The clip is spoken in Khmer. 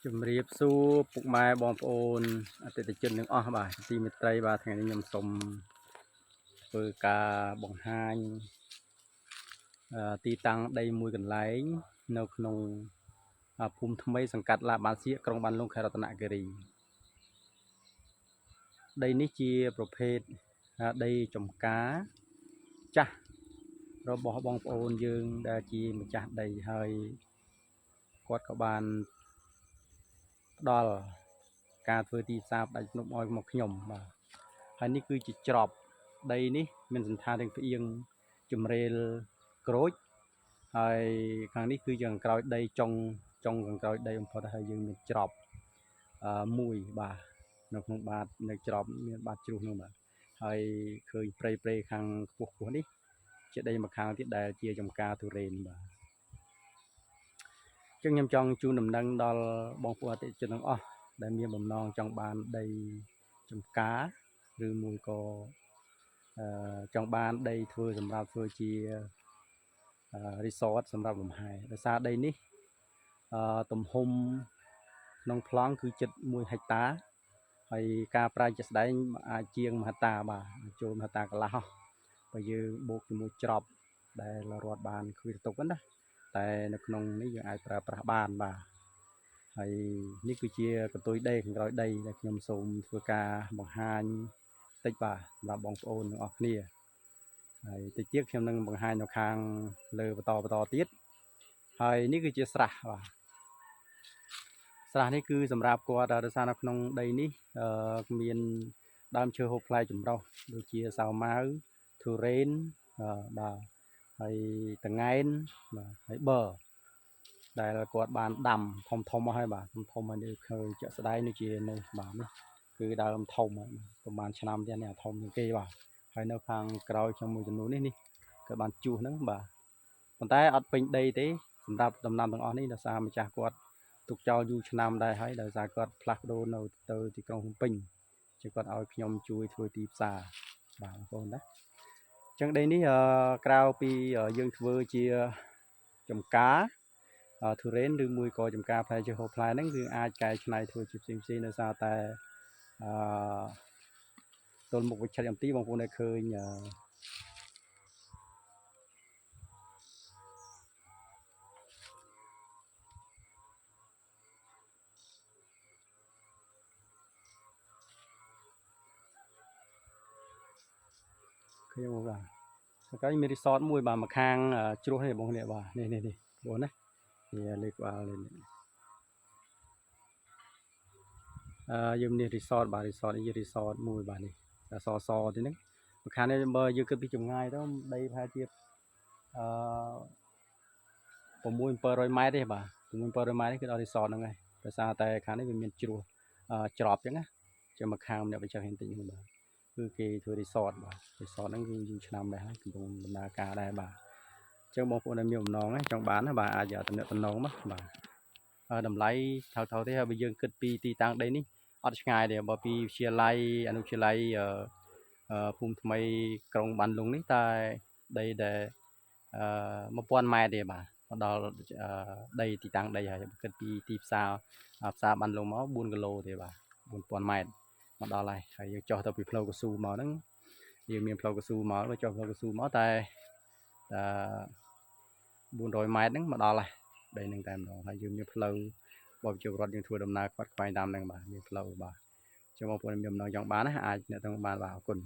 ជំរាបសួរពុកម៉ែបងប្អូនអតិថិជនទាំងអស់បាទទីមេត្រីបាទថ្ងៃនេះខ្ញុំសូមធ្វើការបង្ហាញទីតាំងដីមួយកន្លែងនៅក្នុងភូមិថ្មីសង្កាត់ឡាបានសៀកក្រុងបានលុងខេត្តរតនគិរីដីនេះជាប្រភេទដីចំការចាស់របស់បងប្អូនយើងដែលជាម្ចាស់ដីហើយគាត់ក៏បានផ្ដល់ការធ្វើទីផ្សារផ្ដាច់ភ្នំឲ្យមកខ្ញុំបាទហើយនេះគឺជាច្រប់ដីនេះមានសន្តានទាំងផ្អៀងជំរេលក្រូចហើយខាងនេះគឺជាខាងក្រោយដីចុងខាងក្រោយដីបំផុតហើយយើងមានច្រប់មួយបាទនៅក្នុងបាតនៅច្រប់មានបាតជ្រុះនោះបាទហើយឃើញព្រៃខាងខ្ពស់នេះជាដីម្ខាងទៀតដែលជាចំការទុរេនបាទចឹងខ្ញុំចង់ជូនដំណឹងដល់បងប្អូនអតិថិជនទាំងអស់ដែលមានបំណងចង់បានដីចំការឬមួយក៏ចង់បានដីធ្វើសម្រាប់ធ្វើជាresort សម្រាប់លំហែដោយសារដីនេះទំហំក្នុងប្លង់គឺជិត1ហិកតាហើយការប្រាជាក់ស្ដែងអាចជាង1ហិកតាបាទចូល1ហិកតាកន្លះបើយើងបូកជាមួយច្រប់ដែលរត់បានឃើញទុកណាតែនៅក្នុងនេះយើងអាចប្រើប្រាស់បានបាទហើយនេះគឺជាកន្ទុយដីខាងក្រោយដីដែលខ្ញុំសូមធ្វើការបង្ហាញតិចបាទសម្រាប់បងប្អូនទាំងអស់គ្នាហើយតិចទៀតខ្ញុំនឹងបង្ហាញនៅខាងលើបន្តទៀតហើយនេះគឺជាស្រះបាទស្រះនេះគឺសម្រាប់គាត់ដោយសារនៅក្នុងដីនេះមានដើមឈើហូបផ្លែចម្រុះដូចជាសាវម៉ាវទុរេនបាទហើយតង្កែនបាទហើយប័រដែលគាត់បានដាំធំមកហើយបាទធំហើយនេះឃើញជាក់ស្ដែងនេះជានេះបាទនេះគឺដើមធំប្រហែលឆ្នាំទៀតនេះធំជាងគេបាទហើយនៅខាងក្រោយខ្ញុំមួយចំនួននេះក៏បានជួសហ្នឹងបាទប៉ុន្តែអត់ពេញដីទេសម្រាប់ដំណាំទាំងអស់នេះដោយសារម្ចាស់គាត់ទុកចោលយូរឆ្នាំដែរហើយដោយសារគាត់ផ្លាស់ប្ដូរនៅទៅទីក្រុងភ្នំពេញជាគាត់ឲ្យខ្ញុំជួយធ្វើទីផ្សារបាទបងប្អូនណាចឹងដីនេះក្រៅពីយើងធ្វើជាចំការទុរេនឬមួយក៏ចំការផ្លែឈើហូបផ្លែហ្នឹងគឺអាចកែច្នៃធ្វើជាផ្សេងដោយសារតែទល់មុខវិចិត្រអំទីបងប្អូនได้ឃើញខ្ញុំបាទហើយមានរីសតមួយបាទមកខាងជ្រោះនេះបងប្អូនបាទនេះបងណានេះលើក្បាលនេះយើងមានរីសតបាទរីសតនេះជារីសតមួយបាទនេះសទីហ្នឹងមកខាងនេះបើយើងគិតពីចម្ងាយទៅដីប្រហែលជា6-700 ម៉ែត្រទេបាទ6-700 ម៉ែត្រនេះគឺដល់រីសតហ្នឹងហើយដោយសារតែខាងនេះវាមានជ្រោះច្រប់ចឹងណាចឹងមកខាងអ្នកបញ្ចុះហេនតិចហ្នឹងបាទគឺគេធ្វើរីសតបាទរីសតហ្នឹងគឺយូរឆ្នាំដែរហើយកំពុងដំណើរការដែរបាទអញ្ចឹងបងប្អូនដែលមានបំណងចង់បានណាបាទអាចតំណមកបាទតម្លៃថោកទេហើយបើយើងគិតពីទីតាំងដីនេះអត់ឆ្ងាយទេបើពីវិទ្យាល័យអនុវិទ្យាល័យភូមិថ្មីក្រុងបានលុងនេះតែដីដែល1000 ម៉ែត្រទេបាទមកដល់ដីទីតាំងដីហើយគិតពីទីផ្សារបានលុងមក4គីឡូទេបាទ4000 ម៉ែត្រមកដល់ហើយយើងចុះទៅពីផ្លូវកស៊ូមកហ្នឹងយើងមានផ្លូវកស៊ូមកចុះផ្លូវកស៊ូមកតែ400 ម៉ែត្រហ្នឹងមកដល់ហើយដីហ្នឹងតែម្ដងហើយយើងមានផ្លូវបើប្រជាពលរដ្ឋយើងធ្វើដំណើរខ្វាត់ខ្វែងតាមហ្នឹងបាទមានផ្លូវបាទចឹងបងប្អូនមានដំណងចង់បានណាអាចអ្នកទាំងបានបាទអរគុណ